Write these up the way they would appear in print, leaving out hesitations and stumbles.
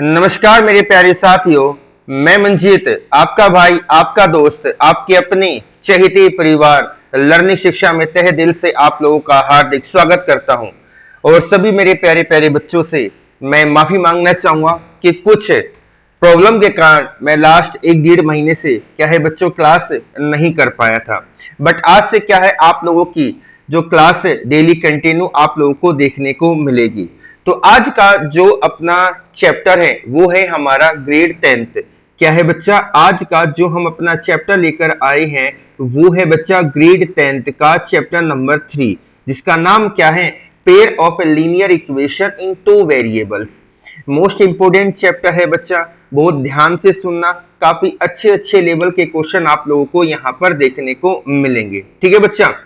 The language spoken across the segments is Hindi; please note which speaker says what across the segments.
Speaker 1: नमस्कार मेरे प्यारे साथियों, मैं मंजीत, आपका भाई, आपका दोस्त, आपके अपने चहेते परिवार लर्निंग शिक्षा में तहे दिल से आप लोगों का हार्दिक स्वागत करता हूं। और सभी मेरे प्यारे प्यारे बच्चों से मैं माफी मांगना चाहूंगा कि कुछ प्रॉब्लम के कारण मैं लास्ट एक डेढ़ महीने से क्या है बच्चों क्लास नहीं कर पाया था। बट आज से क्या है आप लोगों की जो क्लास है डेली कंटिन्यू आप लोगों को देखने को मिलेगी। तो आज का जो अपना चैप्टर है वो है हमारा ग्रेड 10th। क्या है बच्चा, आज का जो हम अपना चैप्टर लेकर आए हैं वो है बच्चा ग्रेड 10th का चैप्टर नंबर 3, जिसका नाम क्या है, pair of linear equation in two variables. Most important chapter है बच्चा, बहुत ध्यान से सुनना, काफी अच्छे अच्छे लेवल के क्वेश्चन आप लोगों को यहाँ पर देखने को मिलेंगे। ठीक है बच्चा,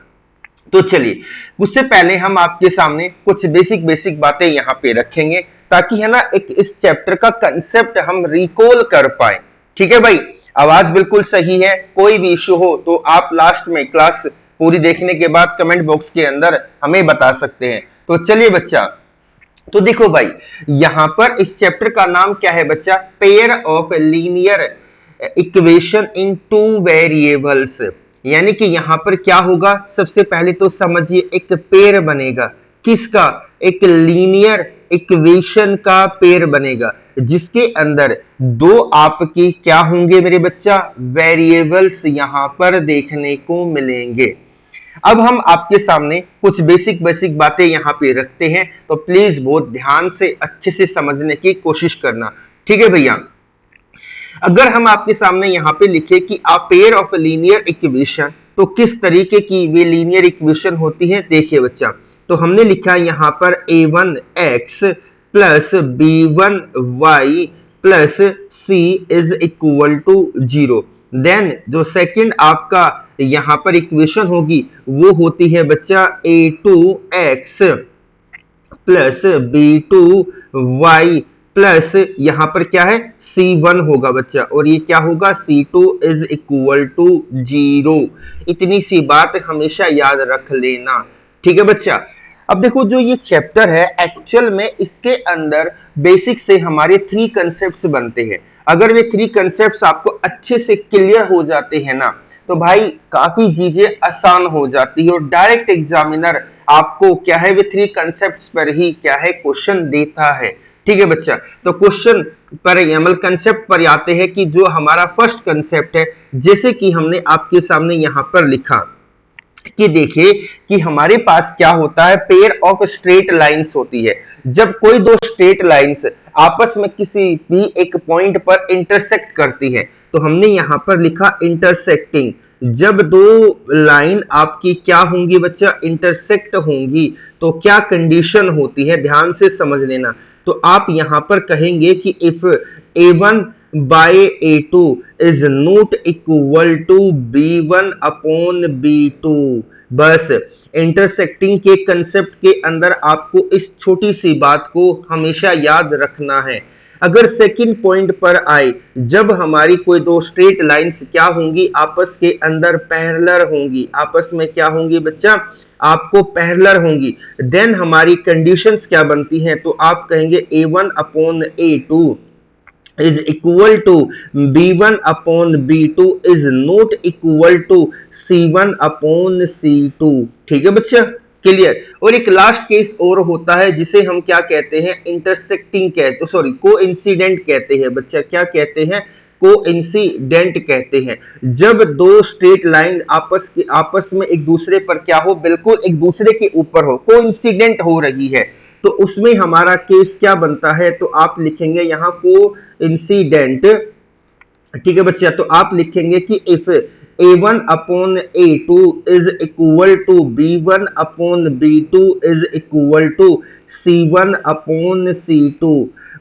Speaker 1: तो चलिए उससे पहले हम आपके सामने कुछ बेसिक बेसिक बातें यहाँ पे रखेंगे ताकि है ना एक इस चैप्टर का कंसेप्ट हम रिकॉल कर पाए। ठीक है भाई, आवाज बिल्कुल सही है, कोई भी इश्यू हो तो आप लास्ट में क्लास पूरी देखने के बाद कमेंट बॉक्स के अंदर हमें बता सकते हैं। तो चलिए बच्चा, तो देखो भाई यहाँ पर इस चैप्टर का नाम क्या है बच्चा, pair of linear equation in two variables. यानी कि यहाँ पर क्या होगा, सबसे पहले तो समझिए एक पेयर बनेगा, किसका, एक लीनियर इक्वेशन का पेयर बनेगा जिसके अंदर दो आपकी क्या होंगे मेरे बच्चा, वेरिएबल्स यहाँ पर देखने को मिलेंगे। अब हम आपके सामने कुछ बेसिक बेसिक बातें यहाँ पे रखते हैं, तो प्लीज बहुत ध्यान से अच्छे से समझने की कोशिश करना। ठीक है भैया, अगर हम आपके सामने यहाँ पे लिखे कि a pair of linear equation, तो किस तरीके की वे लीनियर इक्वेशन होती है, देखिए बच्चा। तो हमने लिखा यहाँ पर a1x plus b1y plus c is equal to 0। Then जो सेकंड आपका यहाँ पर इक्वेशन होगी वो होती है बच्चा a2x प्लस b2y प्लस यहाँ पर क्या है c1 होगा बच्चा, और ये क्या होगा c2 इज इक्वल टू 0। इतनी सी बात हमेशा याद रख लेना। ठीक है बच्चा, अब देखो जो ये चैप्टर है एक्चुअल में इसके अंदर बेसिक से हमारे 3 कंसेप्ट्स बनते हैं। अगर वे 3 कंसेप्ट्स आपको अच्छे से क्लियर हो जाते हैं ना, तो भाई काफी चीजें आसान हो जाती है और डायरेक्ट एग्जामिनर आपको क्या है वे 3 कंसेप्ट्स पर ही क्या है क्वेश्चन देता है। ठीक है बच्चा, तो क्वेश्चन पर मतलब कंसेप्ट पर आते हैं कि जो हमारा फर्स्ट कंसेप्ट है, जैसे कि हमने आपके सामने यहाँ पर लिखा कि देखिए कि हमारे पास क्या होता है, पेयर ऑफ स्ट्रेट लाइंस होती है। जब कोई दो स्ट्रेट लाइंस आपस में किसी भी एक पॉइंट पर इंटरसेक्ट करती है, तो हमने यहाँ पर लिखा इंटरसेक्टिंग। जब दो लाइन आपकी क्या होंगी बच्चा, इंटरसेक्ट होंगी, तो क्या कंडीशन होती है, ध्यान से समझ लेना। तो आप यहां पर कहेंगे कि if a1 by a2 is not equal to b1 upon b2, बस इंटरसेक्टिंग के कंसेप्ट के अंदर आपको इस छोटी सी बात को हमेशा याद रखना है। अगर सेकंड पॉइंट पर आए, जब हमारी कोई दो स्ट्रेट लाइंस क्या होंगी, आपस के अंदर पैरेलल होंगी, आपस में क्या होंगी बच्चा, आपको पैरेलल होंगी, देन हमारी कंडीशंस क्या बनती हैं, तो आप कहेंगे a1 upon a2 is equal to b1 upon b2 is not equal to c1 upon c2। ठीक है बच्चा, क्लियर। और एक लास्ट केस और होता है जिसे हम क्या कहते हैं, इंटरसेक्टिंग कहते, सॉरी कोइंसिडेंट कहते हैं बच्चा, क्या कहते हैं, कोइंसिडेंट कहते हैं। जब दो स्ट्रेट लाइन आपस में एक दूसरे पर क्या हो, बिल्कुल एक दूसरे के ऊपर हो, कोइंसिडेंट हो रही है, तो उसमें हमारा केस क्या बनता है, तो आप लिखेंगे यहाँ कोइंसिडेंट। ठीक है बच्चा, तो आप लिखेंगे कि if a1 upon a2 is equal to b1 upon b2 is equal to c1 upon c2।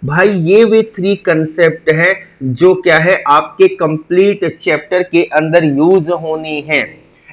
Speaker 1: भाई ये वे 3 कंसेप्ट है जो क्या है आपके कंप्लीट चैप्टर के अंदर यूज होनी है।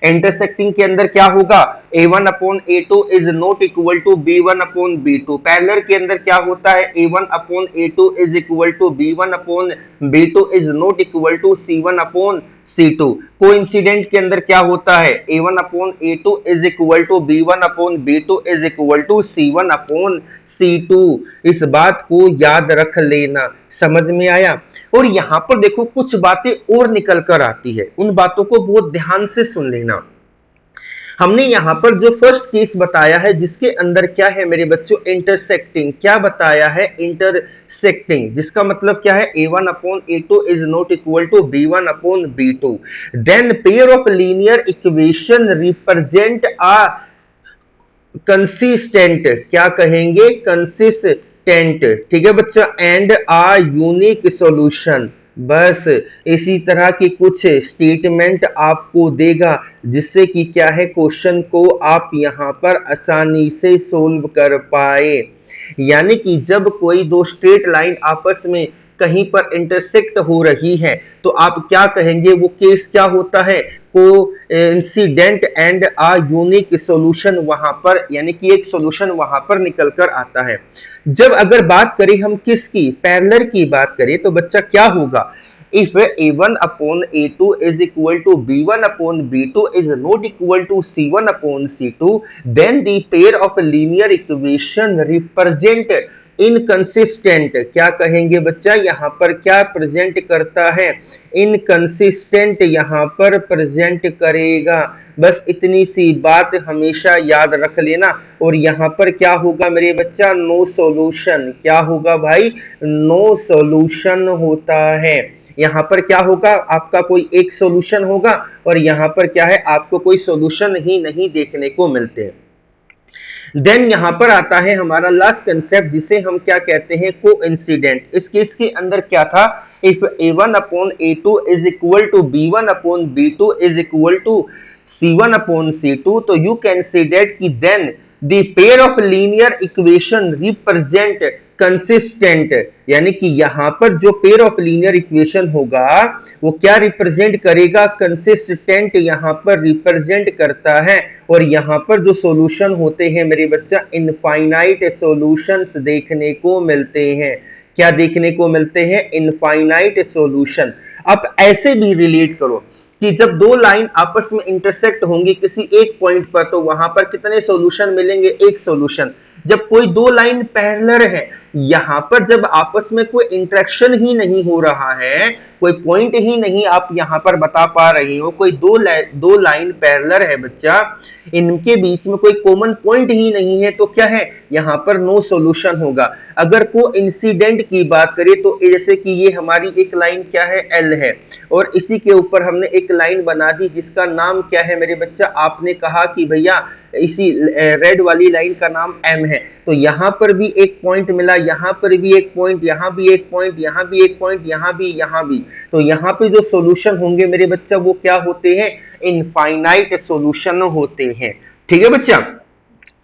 Speaker 1: इंटरसेक्टिंग के अंदर क्या होगा, a1 upon a2 is not equal to b1 upon b2। Parallel के अंदर क्या होता है, a1 upon a2 is equal to b1 upon b2 is not equal to c1 upon c2। Coincident के अंदर क्या होता है, a1 upon a2 is equal to b1 upon b2 is equal to c1 upon C2, इस बात को याद रख लेना। समझ में आया? और यहाँ पर देखो कुछ बातें और निकल कर आती है, उन बातों को बहुत ध्यान से सुन लेना। हमने यहाँ पर जो फर्स्ट केस बताया है जिसके अंदर क्या है मेरे बच्चों, इंटरसेक्टिंग, क्या बताया है, इंटरसेक्टिंग, जिसका मतलब क्या है, A1 upon A2 is not equal to B1 upon B2। Then pair of linear equation represent a consistent, क्या कहेंगे, कंसिस्टेंट, ठीक है बच्चा, एंड आ यूनिक सॉल्यूशन। बस इसी तरह की कुछ स्टेटमेंट आपको देगा जिससे कि क्या है, क्वेश्चन को आप यहां पर आसानी से सोल्व कर पाए। यानी कि जब कोई दो स्ट्रेट लाइन आपस में कहीं पर इंटरसेक्ट हो रही है तो आप क्या कहेंगे, वो केस क्या होता है, coincident and a unique solution वहां पर, यानी कि एक सॉल्यूशन वहां पर निकल कर आता है। जब अगर बात करें हम किसकी, पैरेलल की बात करें, तो बच्चा क्या होगा, if A1 upon A2 is equal to B1 upon B2 is not equal to C1 upon C2, then the pair of linear equation represent inconsistent, क्या कहेंगे बच्चा, यहाँ पर क्या प्रेजेंट करता है, इनकंसिस्टेंट यहाँ पर प्रेजेंट करेगा। बस इतनी सी बात हमेशा याद रख लेना। और यहाँ पर क्या होगा मेरे बच्चा, नो सॉल्यूशन, क्या होगा भाई, नो सॉल्यूशन होता है। यहाँ पर क्या होगा, आपका कोई एक सॉल्यूशन होगा और यहाँ पर क्या है, आपको कोई सॉल्यूशन ही नहीं देखने को मिलते हैं। देन यहां पर आता है हमारा लास्ट कंसेप्ट जिसे हम क्या कहते हैं, कोइंसिडेंट। इस केस के अंदर क्या था, if A1 upon A2 is equal to B1 upon B2 is equal to C1 upon C2, तो यू कैन से दैट कि then the pair of linear equation represent consistent, यानी कि यहां पर जो पेयर ऑफ लीनियर इक्वेशन होगा वो क्या रिप्रेजेंट करेगा, कंसिस्टेंट यहां पर रिप्रेजेंट करता है। और यहां पर जो सॉल्यूशन होते हैं मेरे बच्चा, इनफाइनाइट सॉल्यूशंस देखने को मिलते हैं। क्या देखने को मिलते हैं, इनफाइनाइट सॉल्यूशन। अब ऐसे भी रिलेट करो कि जब दो लाइन आपस में इंटरसेक्ट होंगी किसी एक पॉइंट पर, तो वहां पर कितने सॉल्यूशन मिलेंगे, एक सॉल्यूशन। जब कोई दो लाइन पैरेलल है, यहां पर जब आपस में कोई इंटरेक्शन ही नहीं हो रहा है, कोई पॉइंट ही नहीं आप यहां पर बता पा रहे हो, कोई दो लाइन पैरेलल है बच्चा, इनके बीच में कोई कॉमन पॉइंट ही नहीं है, तो क्या है, यहां पर नो सॉल्यूशन होगा। अगर कोइंसिडेंट की बात करें तो जैसे कि ये हमारी एक लाइन क्या है, L है, और इसी के ऊपर हमने एक लाइन बना दी जिसका नाम क्या है मेरे बच्चा, आपने कहा कि भैया इसी रेड वाली लाइन का नाम M है, तो यहां पर भी एक पॉइंट मिला, यहां पर भी एक पॉइंट, यहां भी एक पॉइंट, यहां भी एक पॉइंट, यहां भी, तो यहां पे जो सॉल्यूशन होंगे मेरे बच्चा वो क्या होते हैं, इनफाइनाइट सॉल्यूशन होते हैं। ठीक है बच्चा,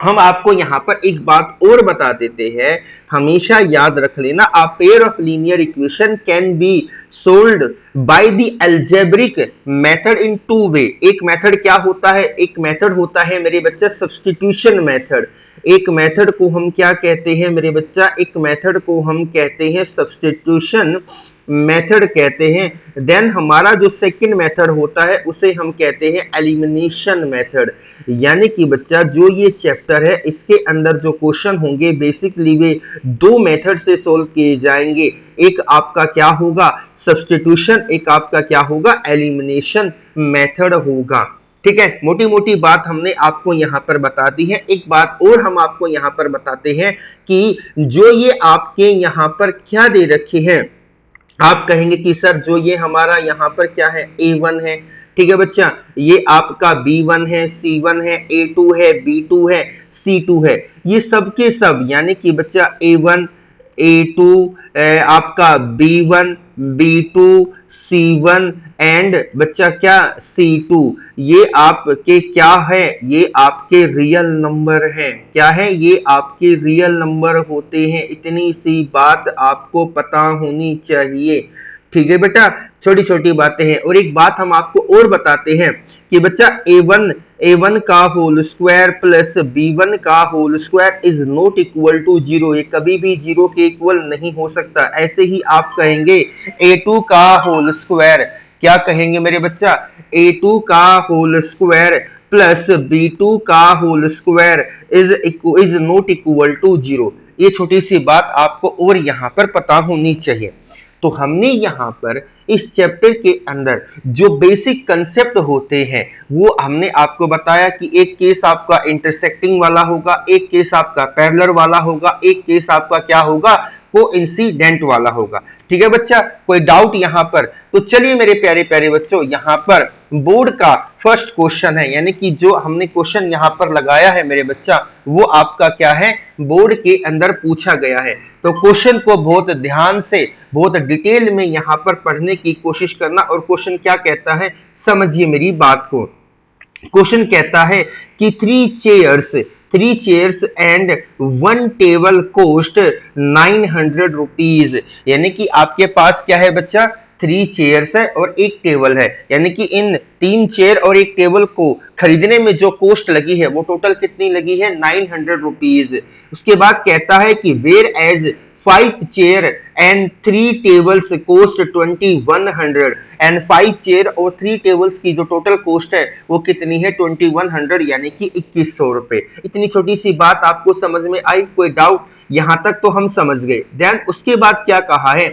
Speaker 1: हम आपको यहां पर एक बात और बता देते हैं, हमेशा याद रख लेना, a pair of linear equation can be solved by the algebraic method in two way. एक मेथड क्या होता है, एक मेथड होता है मेरे बच्चा सब्स्टिट्यूशन मेथड। एक मेथड को हम क्या कहते हैं मेरे बच्चा, एक मेथड को हम कहते हैं सब्स्टिट्यूशन मेथड कहते हैं। देन हमारा जो सेकंड मेथड होता है उसे हम कहते हैं एलिमिनेशन मेथड। यानी कि बच्चा जो ये चैप्टर है इसके अंदर जो क्वेश्चन होंगे बेसिकली वे दो मेथड से सोल्व किए जाएंगे। एक आपका क्या होगा, सब्स्टिट्यूशन, एक आपका क्या होगा, एलिमिनेशन मेथड होगा। ठीक है, मोटी मोटी बात हमने आपको यहाँ पर बता दी है। एक बात और हम आपको यहाँ पर बताते हैं कि जो ये आपके यहाँ पर क्या दे रखे हैं, आप कहेंगे कि सर जो ये हमारा यहाँ पर क्या है, A1 है, ठीक है बच्चा, ये आपका B1 है, C1 है, A2 है, B2 है, C2 है, ये सब के सब, यानी कि बच्चा A1 A2 आपका B1 B2 C1 एंड बच्चा क्या C2, ये आपके क्या है, ये आपके रियल नंबर है। क्या है, ये आपके रियल नंबर होते हैं। इतनी सी बात आपको पता होनी चाहिए। ठीक है बेटा, छोटी छोटी बातें हैं। और एक बात हम आपको और बताते हैं कि बच्चा A1 का होल स्क्वायर प्लस B1 का whole square is not equal to 0, ये कभी भी 0 के इक्वल नहीं हो सकता। ऐसे ही आप कहेंगे A2 का होल स्क्वायर, क्या कहेंगे मेरे बच्चा, A2 का होल स्क्वायर प्लस B2 का whole square is not equal to 0। ये छोटी सी बात आपको और यहाँ पर पता होनी चाहिए। तो हमने यहाँ पर इस चैप्टर के अंदर जो बेसिक कंसेप्ट होते हैं वो हमने आपको बताया कि एक केस आपका इंटरसेक्टिंग वाला होगा, एक केस आपका पैरेलल वाला होगा, एक केस आपका क्या होगा, कोइंसिडेंट वाला होगा। ठीक है बच्चा, कोई डाउट यहाँ पर? तो चलिए मेरे प्यारे प्यारे बच्चों, यहाँ पर बोर्ड का फर्स्ट क्वेश्चन है, यानी कि जो हमने क्वेश्चन यहाँ पर लगाया है मेरे बच्चा, वो आपका क्या है, बोर्ड के अंदर पूछा गया है। तो क्वेश्चन को बहुत ध्यान से, बहुत डिटेल में यहाँ पर पढ़ने की कोशिश करना। और क्वेश्चन क्या कहता है, समझिए मेरी बात को। क्वेश्चन कहता है कि three chairs and one table cost 900 rupees. यानी कि आपके पास क्या है बच्चा, 3 चेयर्स है और एक टेबल है, यानी कि इन 3 चेयर और एक टेबल को खरीदने में जो कॉस्ट लगी है वो टोटल कितनी लगी है, 900 रुपीज। उसके बाद कहता है कि whereas 5 chair and 3 tables cost 2100 and 5 chair और 3 टेबल्स की जो टोटल कॉस्ट है वो कितनी है, 2100, यानी कि 2100 रुपए। इतनी छोटी सी बात आपको समझ में आई? कोई डाउट? यहां तक तो हम समझ गए। देन उसके बाद क्या कहा है,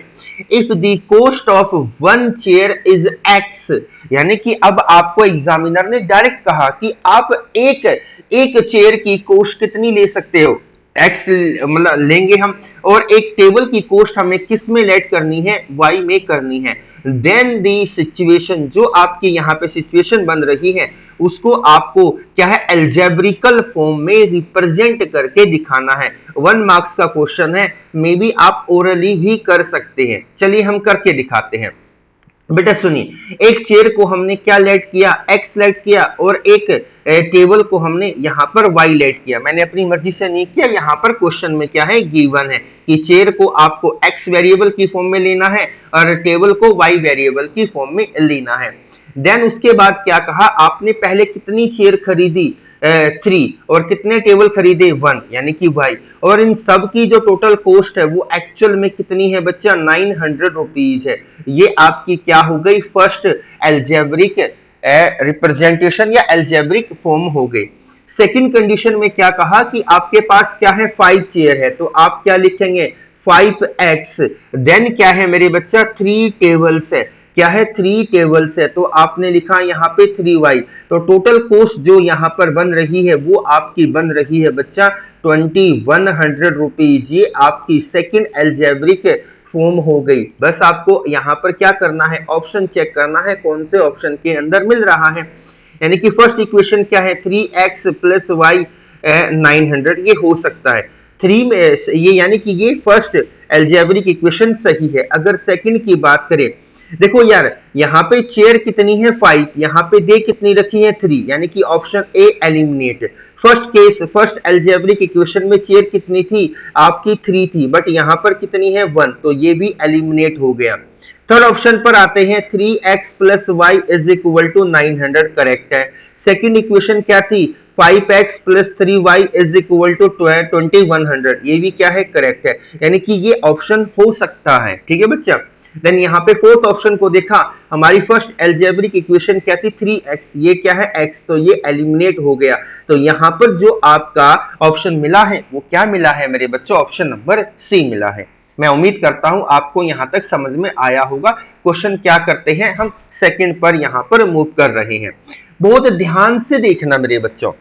Speaker 1: if the cost of 1 chair is x, यानी कि अब आपको एग्जामिनर ने डायरेक्ट कहा कि आप एक चेयर की कॉस्ट कितनी ले सकते हो, एक्स मतलब लेंगे हम, और एक टेबल की कॉस्ट हमें किस में लेट करनी है, वाई में करनी है। देन दी सिचुएशन, जो आपकी यहाँ पे सिचुएशन बन रही है उसको आपको क्या है, एल्जेब्रिकल फॉर्म में रिप्रेजेंट करके दिखाना है। 1 मार्क्स का क्वेश्चन है, मे बी आप ओरली भी कर सकते हैं। चलिए हम करके दिखाते हैं। बेटा सुनिए, एक चेयर को हमने क्या लेट किया, एक्स लेट किया, और एक टेबल को हमने यहाँ पर वाई लेट किया। मैंने अपनी मर्जी से नहीं किया, यहाँ पर क्वेश्चन में क्या है, गिवन है कि चेयर को आपको एक्स वेरिएबल की फॉर्म में लेना है और टेबल को वाई वेरिएबल की फॉर्म में लेना है। देन उसके बाद क्या कहा, आपने पहले कितनी चेयर खरीदी, 3, और कितने टेबल खरीदे, 1, यानी कि वाई, और इन सब की जो टोटल कॉस्ट है वो एक्चुअल में कितनी है बच्चा, 900 रुपीज है। ये आपकी क्या हो गई, फर्स्ट एल्जेब्रिक रिप्रेजेंटेशन या एल्जेब्रिक फॉर्म हो गई। सेकंड कंडीशन में क्या कहा कि आपके पास क्या है, 5 चेयर है, तो आप क्या लिखेंगे, 5x। देन क्या है मेरे बच्चा, 3 टेबल्स है, क्या है, 3 टेबल्स है, तो आपने लिखा यहाँ पे 3y। तो टोटल कॉस्ट जो यहाँ पर बन रही है वो आपकी बन रही है बच्चा 2100 रुपीज। ये आपकी सेकंड एल्जेब्रिक फॉर्म हो गई। बस आपको यहाँ पर क्या करना है, ऑप्शन चेक करना है कौन से ऑप्शन के अंदर मिल रहा है। यानी कि फर्स्ट इक्वेशन क्या है, 3x + y 900, ये हो सकता है 3 में ये, यानी कि ये फर्स्ट एल्जेब्रिक इक्वेशन सही है। अगर सेकंड की बात करें, देखो यार यहाँ पे चेयर कितनी है, 5, यहाँ पे दे कितनी रखी है, 3, यानी कि option A eliminate. First case, first algebraic equation में चेयर कितनी थी, आपकी 3 थी, बट यहाँ पर कितनी है, 1, तो ये भी एलिमिनेट हो गया। थर्ड ऑप्शन पर आते हैं, 3x + y = 900, करेक्ट है। सेकंड इक्वेशन क्या थी, 5x + 3y = 2100, ये भी क्या है, करेक्ट है। यानी कि ये ऑप्शन हो सकता है, ठीक है बच्चा। देन यहाँ पे फोर्थ ऑप्शन को देखा, हमारी फर्स्ट एल्जेब्रिक इक्वेशन क्या थी, 3x, ये क्या है, x, तो ये एलिमिनेट हो गया। तो यहाँ पर जो आपका ऑप्शन मिला है वो क्या मिला है मेरे बच्चों, ऑप्शन नंबर सी मिला है। मैं उम्मीद करता हूं आपको यहाँ तक समझ में आया होगा। क्वेश्चन क्या करते हैं, हम सेकंड पर यहाँ पर मूव कर रहे हैं। बहुत ध्यान से देखना मेरे बच्चों,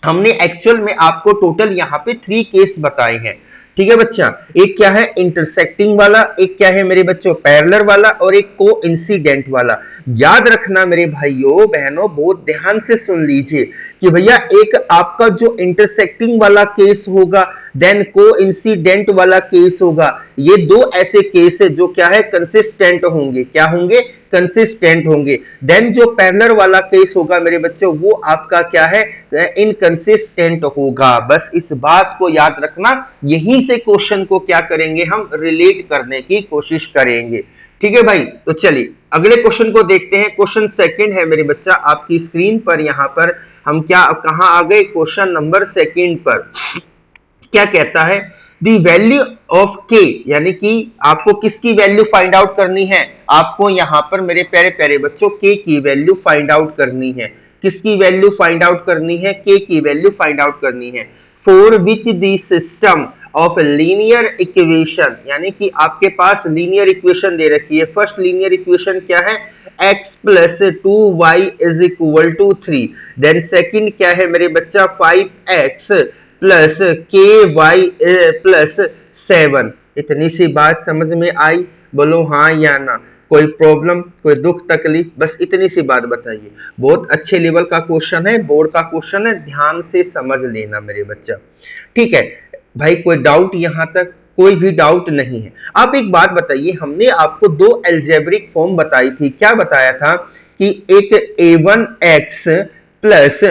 Speaker 1: हमने एक्चुअल में आपको टोटल यहाँ पे 3 केस बताए हैं, ठीक है बच्चा। एक क्या है, इंटरसेक्टिंग वाला, एक क्या है मेरे बच्चों, पैरेलल वाला, और एक कोइंसिडेंट वाला। याद रखना मेरे भाइयों बहनों, बहुत ध्यान से सुन लीजिए कि भैया एक आपका जो इंटरसेक्टिंग वाला केस होगा, देन कोइंसिडेंट वाला केस होगा, ये 2 ऐसे केस है जो क्या है, कंसिस्टेंट होंगे। क्या होंगे, कंसिस्टेंट होंगे। देन जो पैरेलल वाला केस होगा मेरे बच्चों, वो आपका क्या है, इनकंसिस्टेंट होगा। बस इस बात को याद रखना, यहीं से क्वेश्चन को क्या करेंगे, हम रिलेट करने की कोशिश करेंगे, ठीक है भाई। तो चलिए अगले क्वेश्चन को देखते हैं। क्वेश्चन सेकंड है मेरे बच्चा, आपकी स्क्रीन पर यहाँ पर हम क्या कहाँ आ गए, क्वेश्चन नंबर सेकंड पर। क्या कहता है, दी वैल्यू ऑफ k, यानी कि आपको किसकी वैल्यू फाइंड आउट करनी है, आपको यहाँ पर मेरे प्यारे प्यारे बच्चों k की वैल्यू फाइंड आउट करनी है। किसकी वैल्यू फाइंड आउट करनी है, k की वैल्यू फाइंड आउट करनी है। For which the system of linear equation, यानी कि आपके पास लीनियर इक्वेशन दे रखी है। फर्स्ट लीनियर इक्वेशन क्या है, x plus 2y is equal to 3। Then second क्या है मेरे बच्चा, 5x प्लस ky प्लस 7। इतनी सी बात समझ में आई, बोलो हाँ या ना। कोई प्रॉब्लम, कोई दुख तकलीफ, बस इतनी सी बात बताइए। बहुत अच्छे लेवल का क्वेश्चन है, बोर्ड का क्वेश्चन है, ध्यान से समझ लेना मेरे बच्चा, ठीक है भाई। कोई डाउट यहां तक, कोई भी डाउट नहीं है। आप एक बात बताइए, हमने आपको दो एल्जेब्रिक फॉर्म बताई थी। क्या बताया था कि एक a1x plus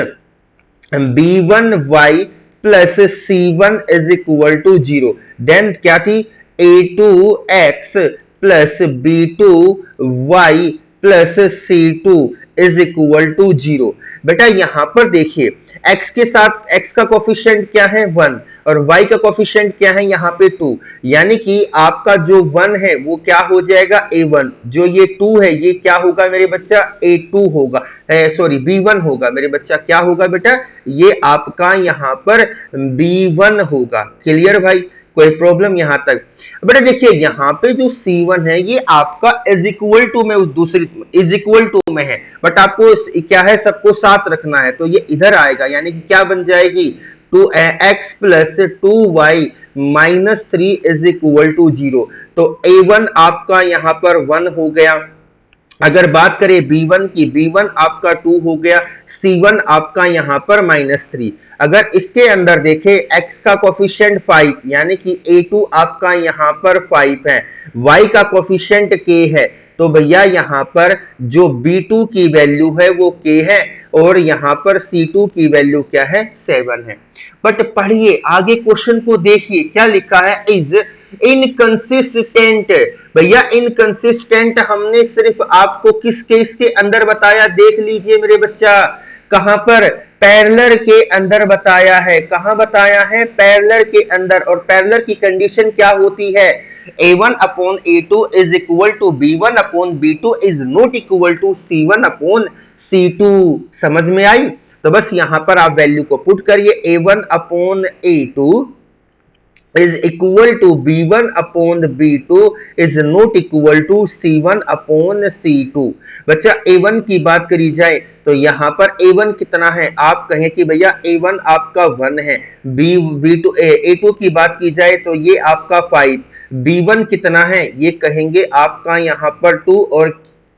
Speaker 1: b1y plus c1 is equal to 0। Then क्या थी, a2x plus b2y plus c2 is equal to 0। बेटा यहां पर देखिए, x के साथ x का कोफिशिएंट क्या है 1 और y का कोफिशिएंट क्या है यहाँ पे 2, यानी कि आपका जो 1 है वो क्या हो जाएगा a1, जो ये 2 है ये क्या होगा मेरे बच्चा a2 होगा, सॉरी b1 होगा मेरे बच्चा। क्या होगा बेटा, ये आपका यहाँ पर b1 होगा। क्लियर भाई, कोई प्रॉब्लम यहां तक। बेटा देखिए यहाँ पे जो C1 है ये आपका इज इक्वल टू में उस दूसरी इज इक्वल टू में है, बट आपको क्या है सबको साथ रखना है, तो ये इधर आएगा, यानी कि क्या बन जाएगी 2x plus 2y minus 3 is equal to 0। तो a1 आपका यहाँ पर 1 हो गया। अगर बात करें b1 की, b1 आपका 2 हो गया, c1 आपका यहाँ पर -3। अगर इसके अंदर देखें x का कोफिशिएंट 5, यानी कि a2 आपका यहाँ पर 5 है, y का कोफिशिएंट k है, तो भैया यहाँ पर जो b2 की वैल्यू है वो k है और यहाँ पर c2 की वैल्यू क्या है 7 है। बट पढ़िए आगे क्वेश्चन को देखिए, क्या लिखा है, इज इनकंसिस्टेंट। भैया इनकंसिस्टेंट हमने सिर्फ आपको किस केस के अंदर बताया, देख लीजिए मेरे बच्चा, कहां पर, पैरेलल के अंदर बताया है। कहां बताया है, पैरेलल के अंदर। और पैरेलल की कंडीशन क्या होती है, a1 upon a2 is equal to b1 upon b2 is not equal to c1 upon c2। समझ में आई, तो बस यहां पर आप वैल्यू को पुट करिए, a1 upon a2 is equal to b1 upon b2 is not equal to c1 upon c2। बच्चा a1 की बात करी जाए तो यहाँ पर a1 कितना है, आप कहें कि भैया a1 आपका 1 है, b2 a2 की बात की जाए तो ये आपका 5, b1 कितना है ये कहेंगे आपका यहाँ पर 2 और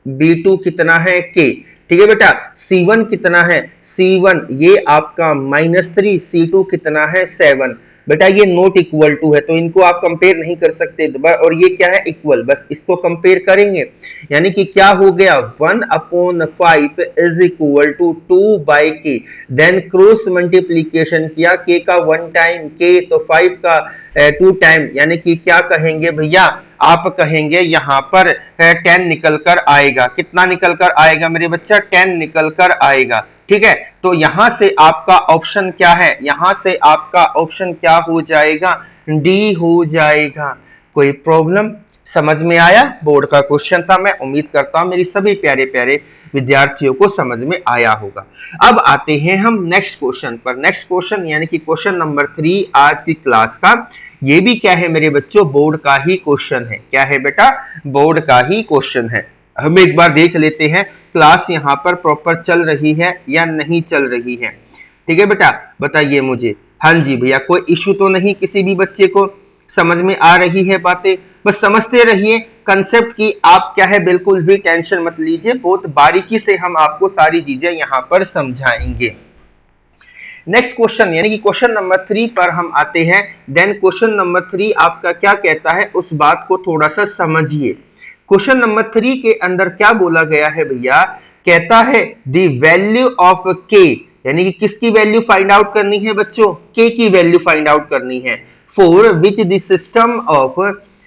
Speaker 1: b2 कितना है k। ठीक है बेटा, c1 कितना है, c1 ये आपका -3, c2 कितना है 7। बेटा ये नॉट इक्वल टू है तो इनको आप कंपेयर नहीं कर सकते, और ये क्या है इक्वल, बस इसको कंपेयर करेंगे, यानी कि क्या हो गया 1 upon 5 is equal to 2 by k. Then cross multiplication किया, के का 1 टाइम के तो 5 का 2 टाइम, यानी कि क्या कहेंगे भैया, आप कहेंगे यहाँ पर 10 निकल कर आएगा। कितना निकल कर आएगा मेरे बच्चा, 10 निकल कर आएगा। ठीक है, तो यहां से आपका ऑप्शन क्या है, यहां से आपका ऑप्शन क्या हो जाएगा, डी हो जाएगा। कोई प्रॉब्लम, समझ में आया, बोर्ड का क्वेश्चन था, मैं उम्मीद करता हूं मेरी सभी प्यारे प्यारे विद्यार्थियों को समझ में आया होगा। अब आते हैं हम नेक्स्ट क्वेश्चन पर। नेक्स्ट क्वेश्चन यानी कि क्वेश्चन नंबर 3 आज की क्लास का, ये भी क्या है मेरे बच्चों, बोर्ड का ही क्वेश्चन है। क्या है बेटा, बोर्ड का ही क्वेश्चन है। हम एक बार देख लेते हैं क्लास यहाँ पर प्रॉपर चल रही है या नहीं चल रही है। ठीक है बेटा, बताइए मुझे। हाँ जी भैया, कोई इश्यू तो नहीं, किसी भी बच्चे को समझ में आ रही है बातें, बस समझते रहिए कंसेप्ट की, आप क्या है बिल्कुल भी टेंशन मत लीजिए, बहुत बारीकी से हम आपको सारी चीजें यहाँ पर समझाएंगे। नेक्स्ट क्वेश्चन यानी कि क्वेश्चन नंबर 3 पर हम आते हैं। देन क्वेश्चन नंबर 3 आपका क्या कहता है, उस बात को थोड़ा सा समझिए। क्वेश्चन नंबर 3 के अंदर क्या बोला गया है भैया, कहता है द वैल्यू ऑफ के, यानी कि किसकी वैल्यू फाइंड आउट करनी है बच्चों, के की वैल्यू फाइंड आउट करनी है। For which the system of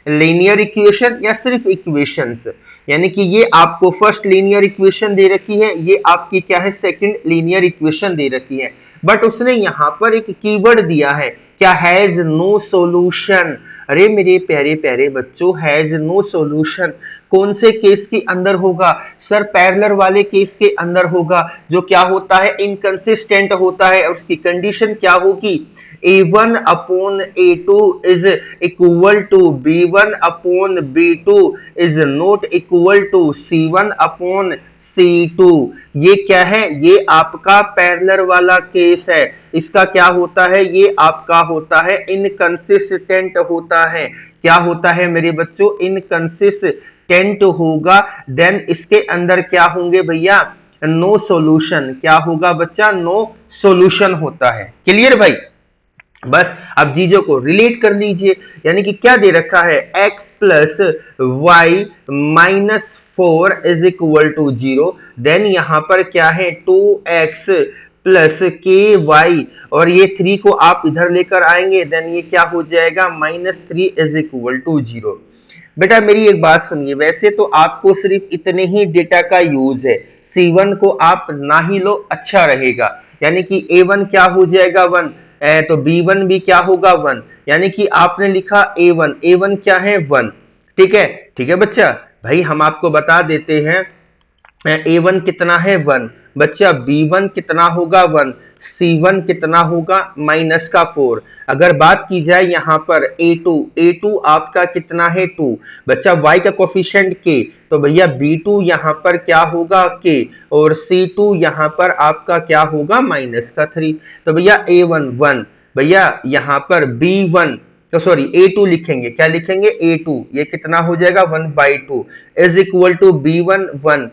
Speaker 1: linear equation, या सिर्फ इक्वेशंस, यानी कि ये आपको फर्स्ट लीनियर इक्वेशन दे रखी है, ये आपकी क्या है सेकंड लीनियर इक्वेशन दे रखी है, बट उसने यहाँ पर एक कीवर्ड दिया है, क्या, हैज नो सॉल्यूशन। अरे मेरे प्यारे प्यारे बच्चों, हैज नो सॉल्यूशन कौन से केस के अंदर होगा, सर पैरेलल वाले केस के अंदर होगा, जो क्या होता है इनकंसिस्टेंट होता है, और उसकी कंडीशन क्या होगी, A1 upon A2 is equal to B1 upon B2 is not equal to C1 upon C2। ये क्या है? ये आपका पैरेलल वाला केस है। इसका क्या होता है? ये आपका होता है इनकंसिस्टेंट होता है। क्या होता है मेरे बच्चों? इनकंसिस्टेंट होगा। देन इसके अंदर क्या होंगे भैया? No solution. क्या होगा बच्चा? नो सॉल्यूशन होता है। क्लियर भाई? बस अब चीजों को रिलेट कर लीजिए। यानी कि क्या दे रखा है? x plus y minus 4 is equal to 0। Then यहां पर क्या है? 2x प्लस के वाई, और ये 3 को आप इधर लेकर आएंगे, देन ये क्या हो जाएगा? -3 इज इक्वल टू 0। बेटा मेरी एक बात सुनिए, वैसे तो आपको सिर्फ इतने ही डेटा का यूज है, C1 को आप ना ही लो अच्छा रहेगा। यानी कि A1 क्या हो जाएगा? 1, तो B1 भी क्या होगा? 1। यानी कि आपने लिखा A1, A1 क्या है? 1। ठीक है, ठीक है बच्चा। भाई हम आपको बता देते हैं A1 कितना है? 1। बच्चा B1 कितना होगा? 1। C1 कितना होगा? माइनस का 4। अगर बात की जाए यहाँ पर A2 आपका कितना है? 2। बच्चा Y का कोफिशिएंट K, तो भैया B2 यहाँ पर क्या होगा? K, और C2 यहाँ पर आपका क्या होगा? माइनस का 3। तो भैया A1 1, भैया यहाँ पर B1 तो सॉरी A2 लिखेंगे। क्या लिखेंगे? A2, ये कितना हो जाएगा? 1/2 is equal to B1 1,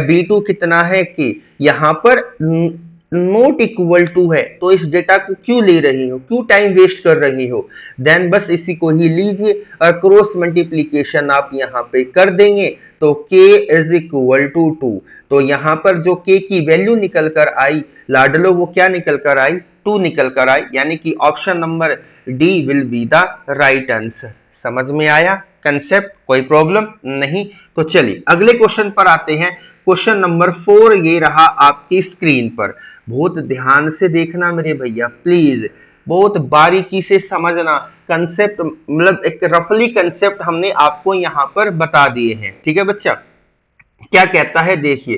Speaker 1: B2 कितना है? K। यहाँ पर नोट इक्वल टू है, तो इस डेटा को क्यों ले रही हो? क्यों टाइम वेस्ट कर रही हो? देन बस इसी को ही लीजिए और क्रॉस मल्टीप्लीकेशन आप यहाँ पे कर देंगे, तो K इज इक्वल टू 2। तो यहाँ पर जो K की वैल्यू निकल कर आई लाडलो, वो क्या निकल कर आई? 2 निकल कर आई। यानी कि option number D will be the right answer. समझ में आया कंसेप्ट? कोई प्रॉब्लम नहीं? तो चलिए अगले क्वेश्चन पर आते हैं। क्वेश्चन नंबर 4 ये रहा आपकी स्क्रीन पर। बहुत ध्यान से देखना मेरे भैया प्लीज, बहुत बारीकी से समझना कंसेप्ट, मतलब एक रफली कंसेप्ट हमने आपको यहाँ पर बता दिए हैं। ठीक है बच्चा? क्या कहता है देखिए,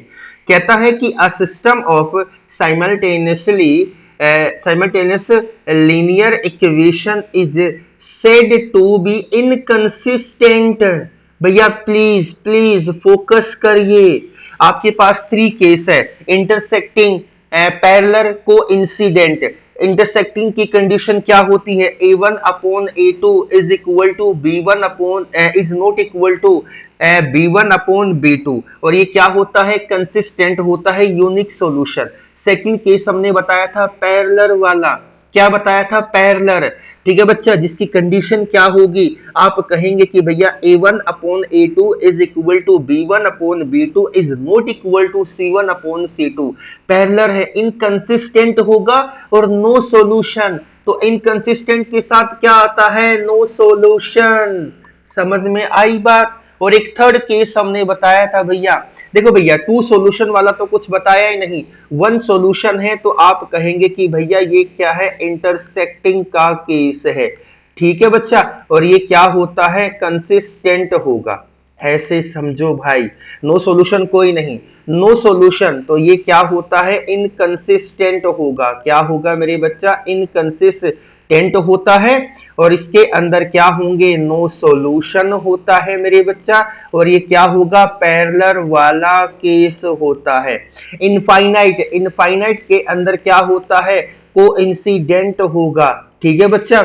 Speaker 1: कहता है कि a system of simultaneous linear equation is said to be inconsistent। भैया प्लीज प्लीज फोकस करिए। आपके पास 3 केस है, इंटरसेक्टिंग, पैरेलल, कोइंसिडेंट। इंटरसेक्टिंग की कंडीशन क्या होती है? A1 upon A2 is equal to B1 upon is not equal to B1 upon B2, और ये क्या होता है? कंसिस्टेंट होता है, यूनिक सॉल्यूशन। सेकंड केस हमने बताया था पैरेलल वाला। क्या बताया था? पैरेलल। ठीक है बच्चा, जिसकी कंडीशन क्या होगी? आप कहेंगे कि भैया A1 upon A2 is equal to B1 upon B2 is not equal to C1 upon C2। Parallel है, इनकंसिस्टेंट होगा और नो सॉल्यूशन। तो इनकंसिस्टेंट के साथ क्या आता है? No solution. समझ में आई बात? और एक थर्ड केस हमने बताया था भैया, देखो भैया 2 सॉल्यूशन वाला तो कुछ बताया ही नहीं, 1 सॉल्यूशन है, तो आप कहेंगे कि भैया ये क्या है? इंटरसेक्टिंग का केस है। ठीक है बच्चा? और ये क्या होता है? कंसिस्टेंट होगा। ऐसे समझो भाई, नो सॉल्यूशन कोई नहीं, नो सॉल्यूशन, तो ये क्या होता है? इनकंसिस्टेंट होगा। क्या होगा मेरे बच्चा? इनकंसिस्टेंट होता है, और इसके अंदर क्या होंगे? नो सॉल्यूशन होता है मेरे बच्चा, और ये क्या होगा? पैरेलल वाला केस होता है। इनफाइनाइट के अंदर क्या होता है? कोइंसिडेंट होगा। ठीक है बच्चा?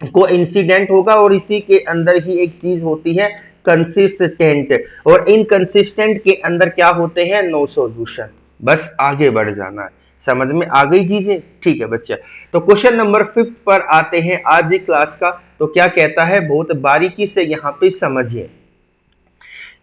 Speaker 1: कोइंसिडेंट होगा, और इसी के अंदर ही एक चीज होती है कंसिस्टेंट, और इनकंसिस्टेंट के अंदर क्या होते हैं? No solution. बस आगे बढ़ जाना है। समझ में आ गई चीजें? ठीक है बच्चा। तो क्वेश्चन नंबर 5 पर आते हैं आज की क्लास का। तो क्या कहता है? बहुत बारीकी से यहाँ पे समझिए।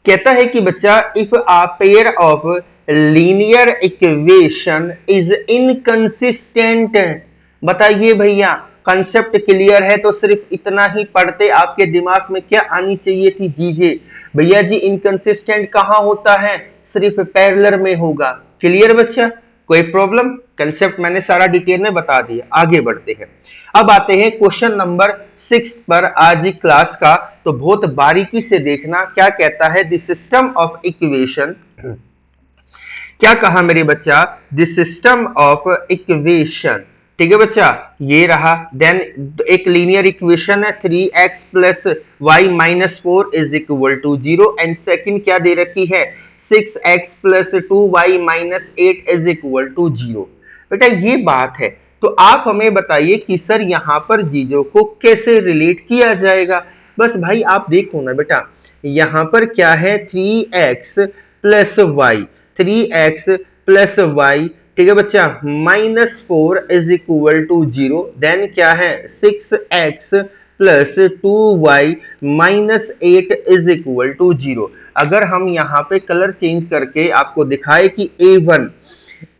Speaker 1: कहता है कि बच्चा if a pair of linear equation is inconsistent. बताइए भैया, कंसेप्ट क्लियर है तो सिर्फ इतना ही पढ़ते आपके दिमाग में क्या आनी चाहिए थी? जीजे भैया जी, इनकंसिस्टेंट कहाँ होता है? सिर्फ पैरेलल में होगा। क्लियर बच्चा? कोई प्रॉब्लम? कंसेप्ट मैंने सारा डिटेल में बता दिया। आगे बढ़ते हैं। अब आते हैं क्वेश्चन नंबर 6 पर आज की क्लास का। तो बहुत बारीकी से देखना क्या कहता है। द सिस्टम ऑफ इक्वेशन, क्या कहा मेरे बच्चा? द सिस्टम ऑफ इक्वेशन ठीक है बच्चा, ये रहा। देन एक लीनियर इक्वेशन है 3x plus y minus 4 is equal to 0 and second क्या दे रखी है 6x plus 2y minus 8 is equal to 0। बेटा ये बात है, तो आप हमें बताइए कि सर यहाँ पर चीजों को कैसे रिलेट किया जाएगा। बस भाई आप देखो ना बेटा, यहाँ पर क्या है 3x plus Y, 3x plus Y, ठीक है बच्चा, minus 4 is equal to 0। Then क्या है 6x plus 2y minus 8 is equal to 0। अगर हम यहाँ पे कलर चेंज करके आपको दिखाए कि a1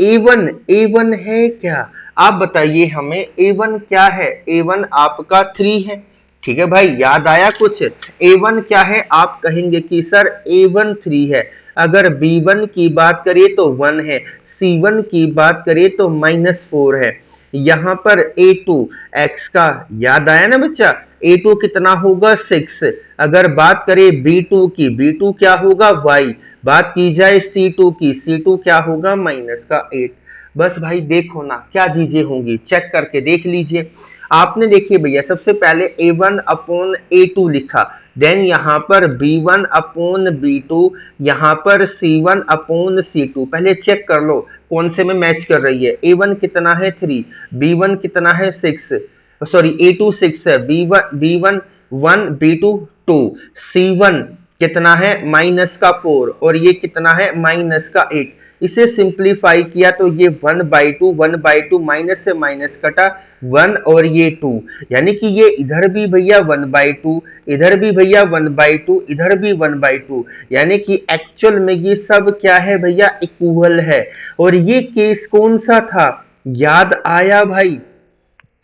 Speaker 1: a1 है क्या, आप बताइए हमें a1 क्या है। a1 आपका 3 है, ठीक है भाई, याद आया कुछ। a1 क्या है, आप कहेंगे कि सर a1 3 है। अगर b1 की बात करें तो 1 है, c1 की बात करें तो -4 है। यहाँ पर a2 x का याद आया ना बच्चा, a2 कितना होगा 6। अगर बात करें b2 की, b2 क्या होगा y। बात की जाए c2 की, c2 क्या होगा -8। बस भाई देखो ना क्या चीजें होंगी, चेक करके देख लीजिए। आपने देखिए भैया सबसे पहले a1 अपॉन a2 लिखा, देन यहाँ पर b1 अपॉन b2, यहाँ पर c1 अपॉन c2। पहले चेक कर लो कौन से में मैच कर रही है। a1 कितना है 3, b1 कितना है 6, सॉरी a2 6 है, b1 1, b2 2, c1 कितना है -4 और ये कितना है -8। इसे सिंप्लीफाई किया तो ये 1/2 माइनस से माइनस कटा 1 और ये 2, यानी कि ये इधर भी भैया 1/2, इधर भी भैया 1/2, इधर भी 1/2, यानी कि एक्चुअल में ये सब क्या है भैया इक्वल है। और ये केस कौन सा था, याद आया भाई,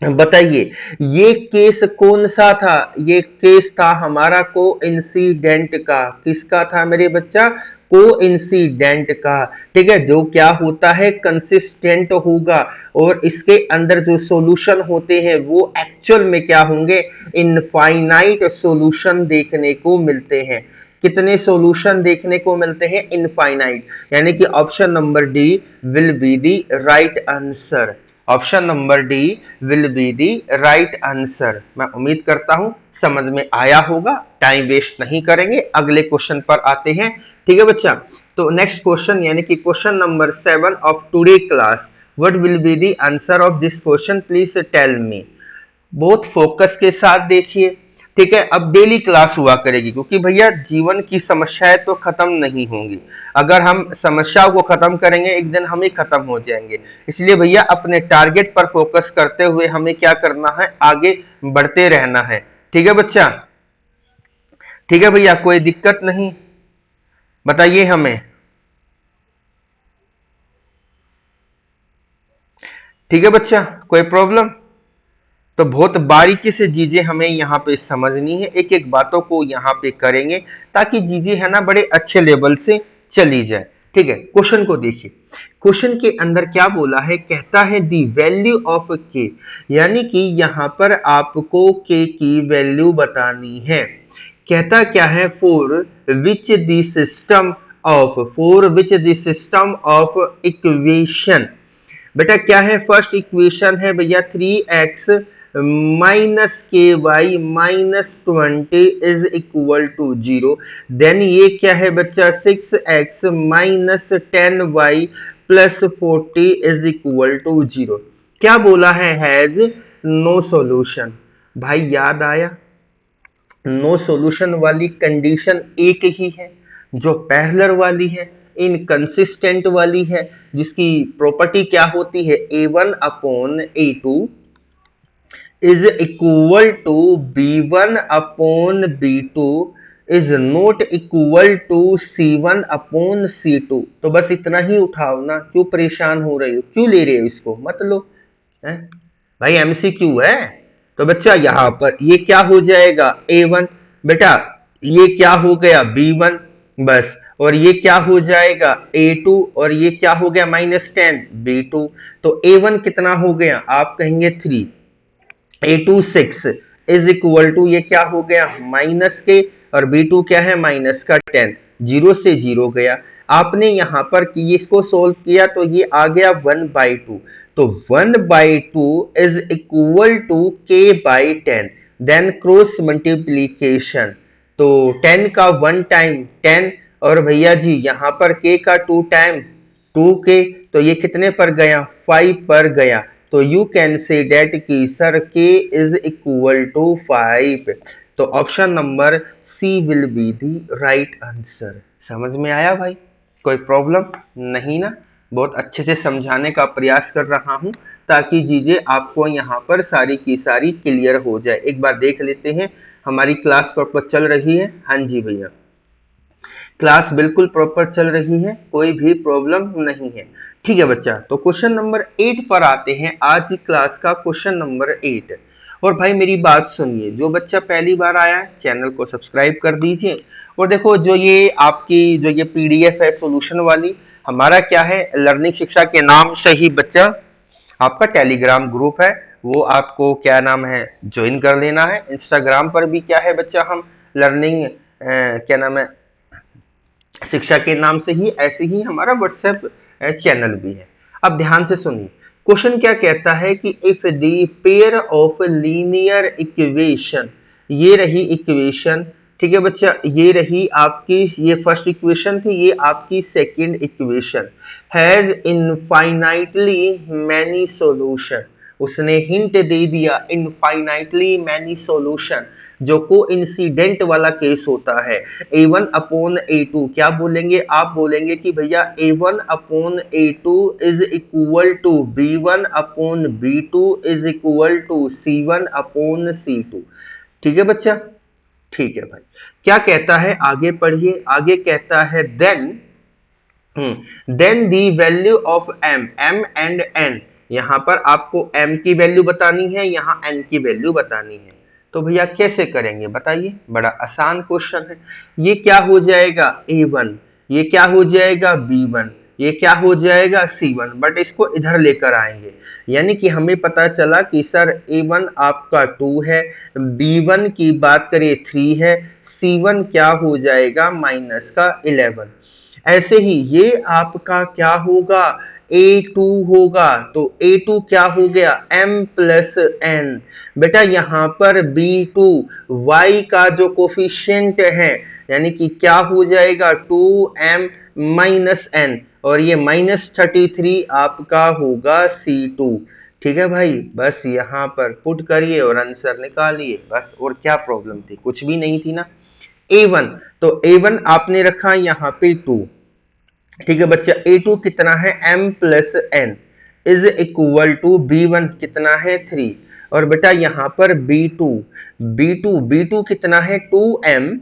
Speaker 1: बताइए ये केस कौन सा था। ये केस था हमारा कोइंसिडेंट का। किसका था मेरे बच्चा, कोइंसिडेंट का। ठीक है, जो क्या होता है कंसिस्टेंट होगा और इसके अंदर जो सॉल्यूशन होते हैं वो एक्चुअल में क्या होंगे, इनफाइनाइट सॉल्यूशन देखने को मिलते हैं। कितने सॉल्यूशन देखने को मिलते हैं, इनफाइनाइट, यानी कि option number D will be the right answer. Option number D will be the right answer. मैं उम्मीद करता हूं समझ में आया होगा, टाइम वेस्ट नहीं करेंगे, अगले क्वेश्चन पर आते हैं। ठीक है बच्चा, तो नेक्स्ट क्वेश्चन यानी कि question number 7 of today class, what will be the answer of this question, please tell me. बहुत फोकस के साथ देखिए, ठीक है। अब डेली क्लास हुआ करेगी क्योंकि भैया जीवन की समस्याएं तो खत्म नहीं होंगी। अगर हम समस्याओं को खत्म करेंगे एक दिन हम ही खत्म हो जाएंगे। इसलिए भैया अपने टारगेट पर फोकस करते हुए हमें क्या करना है, आगे बढ़ते रहना है। ठीक है बच्चा, ठीक है भैया, कोई दिक्कत नहीं, बताइए हमें। ठीक है बच्चा, कोई प्रॉब्लम, तो बहुत बारीकी से चीजें हमें यहाँ पे समझनी है, एक एक बातों को यहाँ पे करेंगे ताकि चीजें है ना बड़े अच्छे लेवल से चली जाए। ठीक है, क्वेश्चन को देखिए, क्वेश्चन के अंदर क्या बोला है, कहता है दी वैल्यू ऑफ के, यानी कि यहाँ पर आपको के की वैल्यू बतानी है। कहता क्या है, four which the system of equation. बेटा क्या है, फर्स्ट इक्वेशन है भैया 3x minus k y minus 20 is equal to 0। Then ये क्या है बच्चा, 6x minus 10y plus 40 is equal to 0। क्या बोला है, हैज नो सॉल्यूशन। भाई याद आया, नो सॉल्यूशन वाली कंडीशन एक ही है जो पैरेलल वाली है, इनकंसिस्टेंट वाली है, जिसकी प्रॉपर्टी क्या होती है, a1 upon a2 is equal to b1 upon b2 is not equal to c1 upon c2। तो बस इतना ही उठाओ ना, क्यों परेशान हो रही हो, क्यों ले रहे हो इसको, मत लो है भाई, एमसीक्यू है। तो बच्चा यहाँ पर ये क्या हो जाएगा, a1, बेटा ये क्या हो गया b1 बस, और ये क्या हो जाएगा a2 और ये क्या हो गया -10 b2। तो a1 कितना हो गया, आप कहेंगे 3, a2 6 इज इक्वल टू ये क्या हो गया माइनस के, और b2 क्या है माइनस का 10, 0 से 0 गया। आपने यहाँ पर कि इसको सोल्व किया तो ये आ गया 1/2। तो 1/2 is equal to k/10, then cross multiplication, तो 10 का 1 टाइम 10, और भैया जी यहाँ पर k का 2 टाइम 2k, तो ये कितने पर गया, 5 पर गया। तो यू कैन से डेट की sir k is equal to 5। तो option number C will be the right answer. समझ में आया भाई, कोई प्रॉब्लम नहीं ना? बहुत अच्छे से समझाने का प्रयास कर रहा हूं ताकि चीजें आपको यहाँ पर सारी की सारी क्लियर हो जाए। एक बार देख लेते हैं हमारी क्लास प्रॉपर चल रही है। हाँ जी भैया, क्लास बिल्कुल प्रॉपर चल रही है, कोई भी प्रॉब्लम नहीं है। ठीक है बच्चा, तो क्वेश्चन नंबर 8 पर आते हैं। आज की क्लास का क्वेश्चन नंबर 8। और भाई मेरी बात सुनिए, जो बच्चा पहली बार आया है चैनल को सब्सक्राइब कर दीजिए। और देखो जो ये आपकी जो ये पीडीएफ है सॉल्यूशन वाली, हमारा क्या है, लर्निंग शिक्षा के नाम से ही बच्चा आपका टेलीग्राम ग्रुप है, वो आपको क्या नाम है ज्वाइन कर लेना है। इंस्टाग्राम पर भी क्या है बच्चा, हम लर्निंग क्या नाम है शिक्षा के नाम से ही, ऐसे ही हमारा व्हाट्सएप चैनल भी है। अब ध्यान से सुनिए, क्वेश्चन क्या कहता है कि if the pair of linear equation, ये रही इक्वेशन, ठीक है बच्चा, ये रही आपकी, ये फर्स्ट इक्वेशन थी, ये आपकी second equation, has infinitely many solution. उसने हिंट दे दिया इनफाइनाइटली मैनी सॉल्यूशन, जो को इंसिडेंट वाला केस होता है। a1/a2 क्या बोलेंगे, आप बोलेंगे कि भैया a1/a2 is equal to b1/b2 is equal to c1/c2। ठीक है बच्चा, ठीक है भाई। क्या कहता है आगे पढ़िए, आगे कहता है then the value of m and n, यहां पर आपको m की वैल्यू बतानी है, यहां n की वैल्यू बतानी है। तो भैया कैसे करेंगे बताइए, बड़ा आसान क्वेश्चन है। ये क्या हो जाएगा a1, ये क्या हो जाएगा b1, ये क्या हो जाएगा c1, बट इसको इधर लेकर आएंगे। यानी कि हमें पता चला कि सर a1 आपका 2 है, b1 की बात करें 3 है, c1 क्या हो जाएगा माइनस का 11। ऐसे ही ये आपका क्या होगा, a2 होगा, तो a2 क्या हो गया m प्लस n। बेटा यहाँ पर b2 y का जो कोफिशिएंट है, यानी कि क्या हो जाएगा 2m माइनस n, और ये -33 आपका होगा c2। ठीक है भाई, बस यहाँ पर पुट करिए और आंसर निकालिए, बस। और क्या प्रॉब्लम थी, कुछ भी नहीं थी ना। a1, तो a1 आपने रखा यहाँ पे 2, ठीक है बच्चा, a2 कितना है m plus n is equal to b1 कितना है 3, और बेटा यहाँ पर b2 कितना है 2m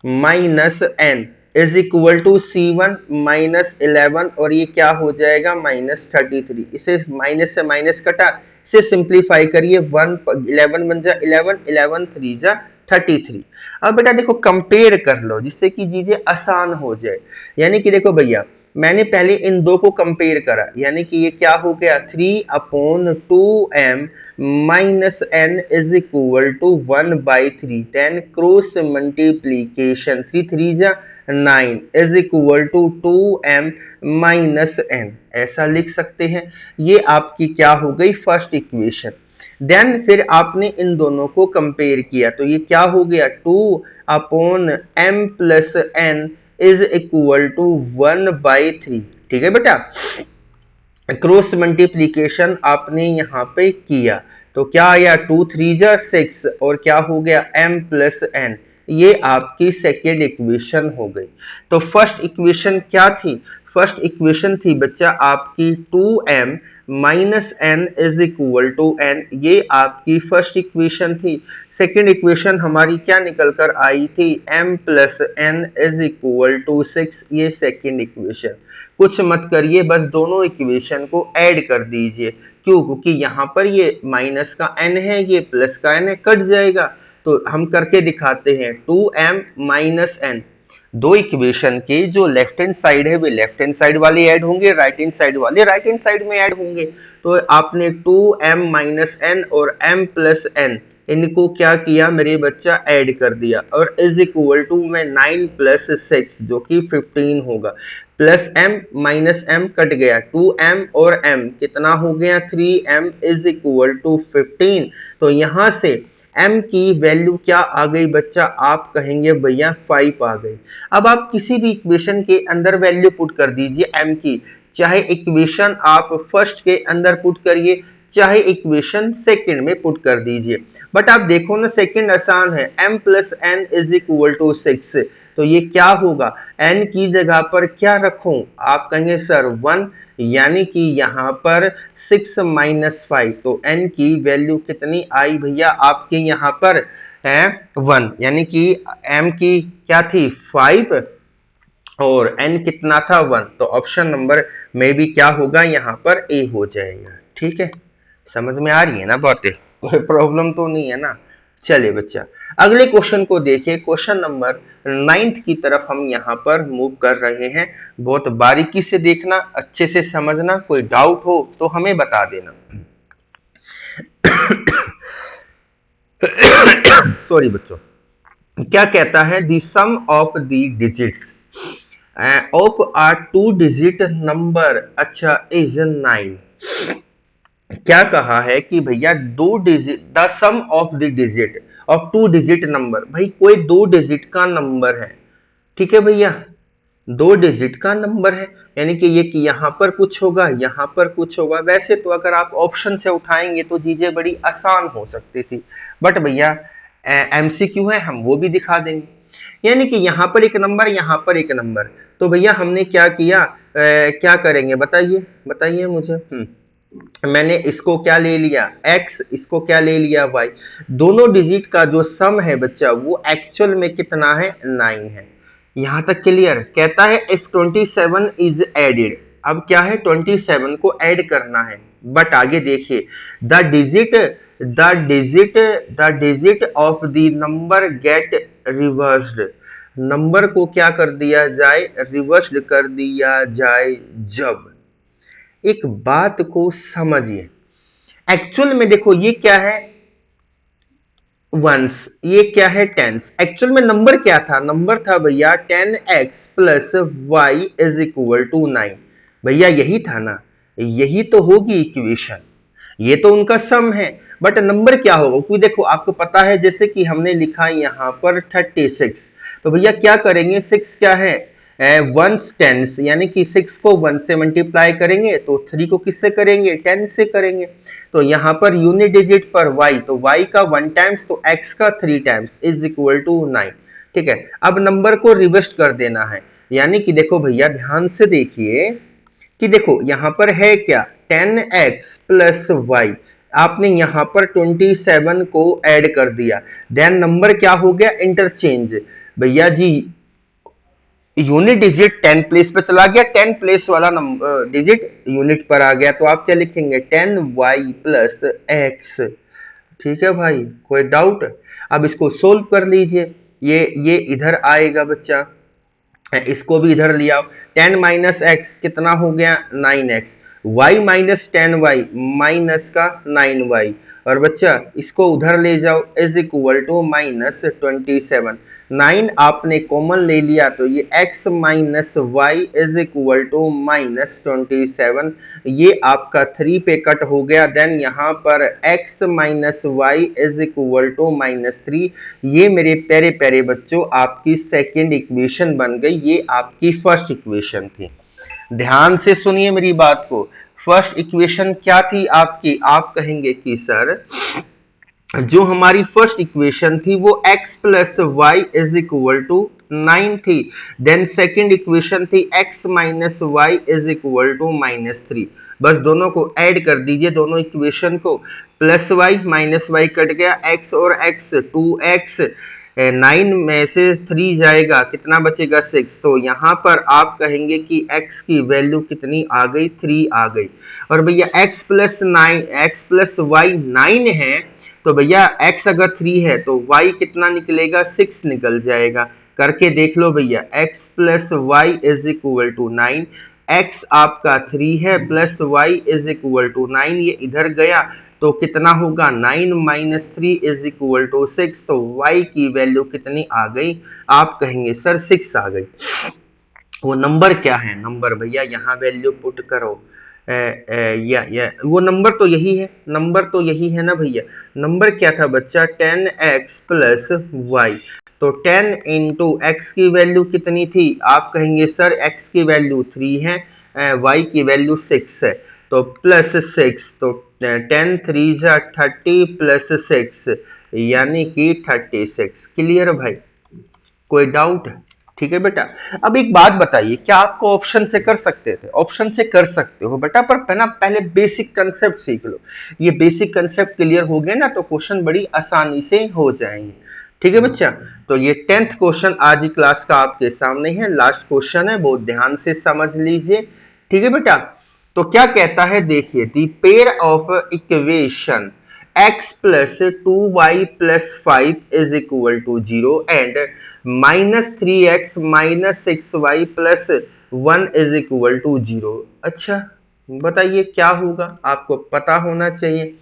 Speaker 1: minus n is equal to c1 minus 11, और ये क्या हो जाएगा -33। इसे माइनस से माइनस कटा, इसे सिंप्लीफाई करिए, 11 बन जा 11, 11 3 जा 33। अब बेटा देखो कंपेयर कर लो जिससे कि चीजें आसान हो जाए। यानी कि देखो भैया, मैंने पहले इन दो को कंपेयर करा, यानी कि ये क्या हो गया 3/2m minus n is equal to 1/3, then cross multiplication 3 3 जा 9 is equal to 2m minus n, ऐसा लिख सकते हैं। ये आपकी क्या हो गई फर्स्ट इक्वेशन। देन फिर आपने इन दोनों को कंपेयर किया, तो ये क्या हो गया 2/m plus n is equal to 1/3। ठीक है बेटा, क्रॉस मल्टीप्लीकेशन आपने यहाँ पे किया, तो क्या आया 2 3 जा 6, और क्या हो गया m प्लस n, ये आपकी सेकेंड इक्वेशन हो गई। तो फर्स्ट इक्वेशन क्या थी, फर्स्ट इक्वेशन थी बच्चा आपकी 2m minus n is equal to n, ये आपकी फर्स्ट इक्वेशन थी। सेकेंड इक्वेशन हमारी क्या निकल कर आई थी, m plus n is equal to 6, ये सेकेंड इक्वेशन। कुछ मत करिए, बस दोनों इक्वेशन को ऐड कर दीजिए। क्यों, क्योंकि यहाँ पर ये माइनस का n है, ये प्लस का n है, कट जाएगा। तो हम करके दिखाते हैं, 2m माइनस n, दो इक्वेशन के जो लेफ्ट हैंड साइड है वे लेफ्ट हैंड साइड वाले ऐड होंगे, राइट हैंड साइड वाले राइट हैंड साइड में ऐड होंगे। तो आपने 2m माइनस n और m प्लस n इनको क्या किया मेरे बच्चा, ऐड कर दिया, और इज इक्वल टू में 9 प्लस 6 जो कि 15 होगा, plus m minus m cut गया, 2m और m कितना हो गया, 3m इज इक्वल टू 15। तो यहां से m की वैल्यू क्या आ गई बच्चा, आप कहेंगे भैया 5 आ गई। अब आप किसी भी इक्वेशन के अंदर वैल्यू पुट कर दीजिए m की, चाहे इक्वेशन आप फर्स्ट के अंदर पुट करिए, चाहे इक्वेशन सेकंड में पुट कर दीजिए। बट आप देखो ना, सेकंड आसान है, m plus n is equal to 6, तो ये क्या होगा, n की जगह पर क्या रखूं, आप कहेंगे सर 1, यानी कि यहाँ पर 6 माइनस 5, तो n की वैल्यू कितनी आई भैया आपके यहाँ पर है 1, यानी कि m की क्या थी 5 और n कितना था 1, तो ऑप्शन नंबर में भी क्या होगा यहाँ पर ए हो जाएगा। ठीक है, समझ में आ रही है ना बातें, कोई प्रॉब्लम तो नहीं है ना। चलिए बच्चा, अगले क्वेश्चन को देखिए, क्वेश्चन नंबर 9 की तरफ हम यहाँ पर मूव कर रहे हैं। बहुत बारीकी से देखना, अच्छे से समझना, कोई डाउट हो तो हमें बता देना। सॉरी बच्चों, क्या कहता है, the sum of the digits of a 2 digit number, अच्छा इज 9। क्या कहा है कि भैया 2 digit, the sum of the digit of 2 digit number, भाई कोई 2 डिजिट का नंबर है, ठीक है भैया, 2 डिजिट का नंबर है, यानी कि ये कि यहाँ पर कुछ होगा, यहाँ पर कुछ होगा। वैसे तो अगर आप ऑप्शन से उठाएंगे तो चीजें बड़ी आसान हो सकती थी, बट भैया एमसीक्यू है, हम वो भी दिखा देंगे। यानी कि यहाँ पर एक नंबर, यहाँ पर एक नंबर, तो भैया हमने क्या किया, क्या करेंगे बताइए, बताइए मुझे। मैंने इसको क्या ले लिया x, इसको क्या ले लिया y, दोनों डिजिट का जो सम है बच्चा वो एक्चुअल में कितना है 9 है। यहां तक क्लियर। कहता है इफ 27 इज एडेड, अब क्या है 27 को ऐड करना है, बट आगे देखिए the digit of the number get reversed, number को क्या कर दिया जाए, रिवर्स्ड कर दिया जाए जब, एक बात को समझिए, एक्चुअल में देखो ये क्या है वंस, ये क्या है टेंस, एक्चुअल में नंबर क्या था, नंबर था भैया 10x plus y is equal to 9, भैया यही था ना, यही तो होगी इक्वेशन, ये तो उनका सम है, बट नंबर क्या होगा, क्योंकि देखो आपको पता है जैसे कि हमने लिखा यहाँ पर 36, तो भैया क्या करेंगे, 6 क्या है वंस टेंस, यानी कि 6 को 1 से मल्टीप्लाई करेंगे तो 3 को किससे करेंगे 10 से करेंगे, तो यहाँ पर यूनिट डिजिट पर y, तो y का 1 टाइम्स तो x का 3 टाइम्स इज इक्वल टू 9। ठीक है, अब नंबर को रिवर्स कर देना है, यानी कि देखो भैया ध्यान से देखिए कि देखो यहाँ पर है क्या 10x प्लस वाई, आपने यहाँ पर 27 को ऐड कर दिया, देन नंबर क्या हो गया इंटरचेंज, भैया जी यूनिट डिजिट 10 प्लेस पे चला गया, 10 प्लेस वाला नंबर डिजिट यूनिट पर आ गया, तो आप क्या लिखेंगे 10y प्लस एक्स। ठीक है भाई, कोई डाउट। अब इसको सोल्व कर लीजिए, ये इधर आएगा बच्चा, इसको भी इधर लिया, 10 माइनस एक्स कितना हो गया 9x, y minus 10y minus का 9y, और बच्चा इसको उधर ले जाओ इज इक्वल टू माइनस 27, 9 आपने कॉमन ले लिया तो ये x minus y is equal to minus 27, ये आपका 3 पे कट हो गया, देन यहाँ पर x minus y is equal to minus 3, ये मेरे प्यारे प्यारे बच्चों आपकी सेकेंड इक्वेशन बन गई, ये आपकी फर्स्ट इक्वेशन थी। ध्यान से सुनिए मेरी बात को, फर्स्ट इक्वेशन क्या थी आपकी, आप कहेंगे कि सर जो हमारी फर्स्ट इक्वेशन थी वो x plus y is equal to 9 थी, देन सेकेंड इक्वेशन थी x minus y is equal to minus 3, बस दोनों को ऐड कर दीजिए, दोनों इक्वेशन को, plus y minus y cut गया, x और x 2x, 9 में से 3 जाएगा, कितना बचेगा 6, तो यहाँ पर आप कहेंगे कि x की वैल्यू कितनी आ गई 3 आ गई, और भैया x प्लस वाई 9 है, तो भैया x अगर 3 है तो y कितना निकलेगा 6 निकल जाएगा, करके देख लो भैया, x plus y is equal to 9, x आपका 3 है plus y is equal to 9, ये इधर गया, तो कितना होगा 9 माइनस 3 इज इक्वल टू 6। तो y की वैल्यू कितनी आ गई? आप कहेंगे सर 6 आ गई। वो नंबर क्या है? नंबर भैया यहाँ वैल्यू पुट करो। या वो नंबर तो यही है, नंबर तो यही है ना भैया। नंबर क्या था बच्चा? 10x plus Y. तो 10 इंटू एक्स की वैल्यू कितनी थी? आप कहेंगे सर x की वैल्यू 3 है, y की वैल्यू 6 है, तो प्लस 6। तो 10 3 जा 30 प्लस 6 यानी कि 36। क्लियर भाई? कोई डाउट? ठीक है बेटा। अब एक बात बताइए, क्या आपको ऑप्शन से कर सकते थे? ऑप्शन से कर सकते हो बेटा, पर पहले बेसिक कंसेप्ट सीख लो। ये बेसिक कंसेप्ट क्लियर हो गए ना तो क्वेश्चन बड़ी आसानी से हो जाएंगे। ठीक है बच्चा? तो ये 10th क्वेश्चन आज की क्लास का आपके सामने है, लास्ट क्वेश्चन है, बहुत ध्यान से समझ लीजिए। ठीक है बेटा? तो क्या कहता है देखिए, the pair of equation x plus 2y plus 5 is equal to 0 and minus 3x minus 6y plus 1 is equal to 0। अच्छा बताइए क्या होगा? आपको पता होना चाहिए।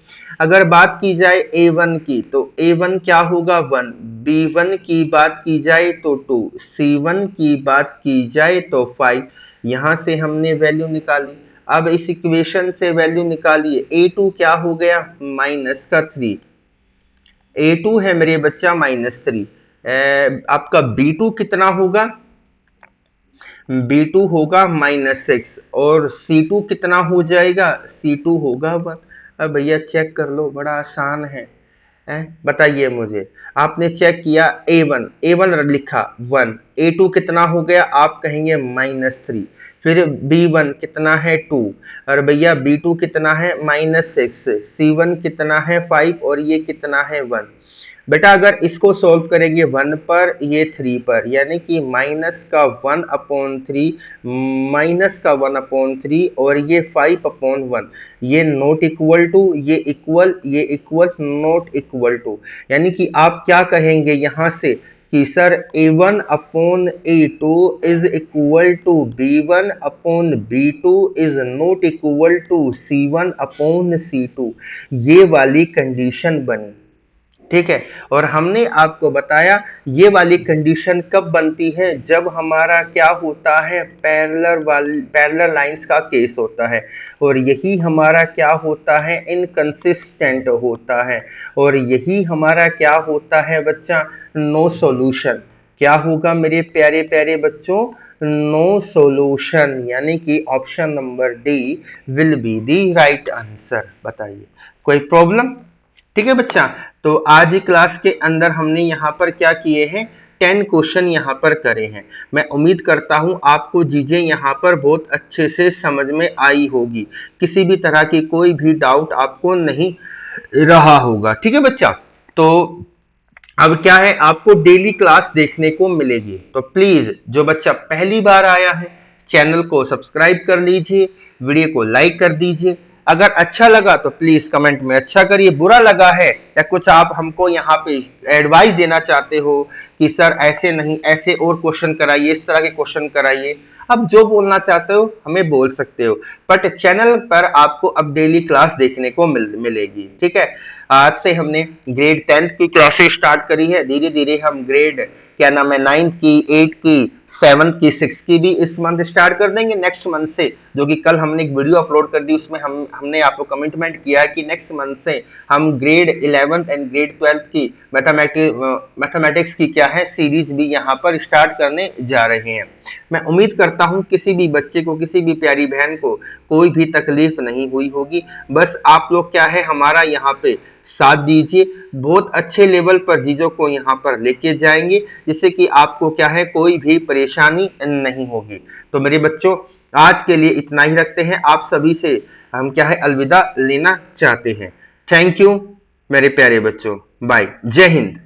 Speaker 1: अगर बात की जाए a1 की तो a1 क्या होगा? 1। b1 की बात की जाए तो 2, c1 की बात की जाए तो 5। यहां से हमने वैल्यू निकाली। अब इस इक्वेशन से वैल्यू निकालिए। a2 क्या हो गया? माइनस का 3। a2 है मेरे बच्चा -3। आपका b2 कितना होगा? b2 होगा -6 और c2 कितना हो जाएगा? c2 होगा 1। अब भैया चेक कर लो, बड़ा आसान है। बताइए मुझे, आपने चेक किया a1 लिखा 1, a2 कितना हो गया? आप कहेंगे -3। फिर b1 कितना है? 2। और भैया b2 कितना है? -6। c1 कितना है? 5 और ये कितना है? 1। बेटा अगर इसको सॉल्व करेंगे 1 पर, ये 3 पर, यानी कि -1/3 -1/3 और ये 5/1। ये नॉट इक्वल टू, ये इक्वल नॉट इक्वल टू। यानी कि आप क्या कहेंगे यहाँ से कि sir a1/a2 is equal to b1/b2 is not equal to c1/c2। ये वाली कंडीशन बनी। ठीक है? और हमने आपको बताया ये वाली कंडीशन कब बनती है? जब हमारा क्या होता है? पैरेलल लाइंस का केस होता है। और यही हमारा क्या होता है? इनकंसिस्टेंट होता है। और यही हमारा क्या होता है बच्चा? No solution. क्या होगा मेरे प्यारे प्यारे बच्चों? No solution. यानी कि option number D will be the right answer. बताइए कोई प्रॉब्लम? ठीक है बच्चा? तो आज की क्लास के अंदर हमने यहाँ पर क्या किए हैं? 10 क्वेश्चन यहाँ पर करे हैं। मैं उम्मीद करता हूँ आपको चीजें यहाँ पर बहुत अच्छे से समझ में आई होगी, किसी भी तरह की कोई भी डाउट आपको नहीं रहा होगा। ठीक है बच्चा? तो अब क्या है, आपको डेली क्लास देखने को मिलेगी। तो प्लीज जो बच्चा पहली बार आया है चैनल को सब्सक्राइब कर लीजिए, वीडियो को लाइक कर दीजिए। अगर अच्छा लगा तो प्लीज कमेंट में अच्छा करिए, बुरा लगा है या कुछ आप हमको यहाँ पे एडवाइस देना चाहते हो कि सर ऐसे नहीं, ऐसे और क्वेश्चन कराइए, इस तरह के क्वेश्चन कराइए, अब जो बोलना चाहते हो हमें बोल सकते हो। बट चैनल पर आपको अब डेली क्लास देखने को मिलेगी। ठीक है? आज से हमने ग्रेड 10th की क्लासेस स्टार्ट करी है। धीरे धीरे हम ग्रेड क्या नाम है 9th की, 8th की, 7th की, 6th की भी इस मंथ स्टार्ट कर देंगे नेक्स्ट मंथ से। जो कि कल हमने एक वीडियो अपलोड कर दी, उसमें हमने आपको कमिटमेंट किया है कि नेक्स्ट मंथ से हम grade 11th and grade 12th की मैथमेटिक्स की क्या है सीरीज भी यहाँ पर स्टार्ट करने जा रहे हैं। मैं उम्मीद करता हूँ किसी भी बच्चे को, किसी भी प्यारी बहन को कोई भी तकलीफ नहीं हुई होगी। बस आप लोग क्या है हमारा यहाँ पे साथ दीजिए, बहुत अच्छे लेवल पर चीजों को यहाँ पर लेके जाएंगे, जिससे कि आपको क्या है कोई भी परेशानी नहीं होगी। तो मेरे बच्चों आज के लिए इतना ही रखते हैं। आप सभी से हम क्या है अलविदा लेना चाहते हैं। थैंक यू मेरे प्यारे बच्चों, बाय, जय हिंद।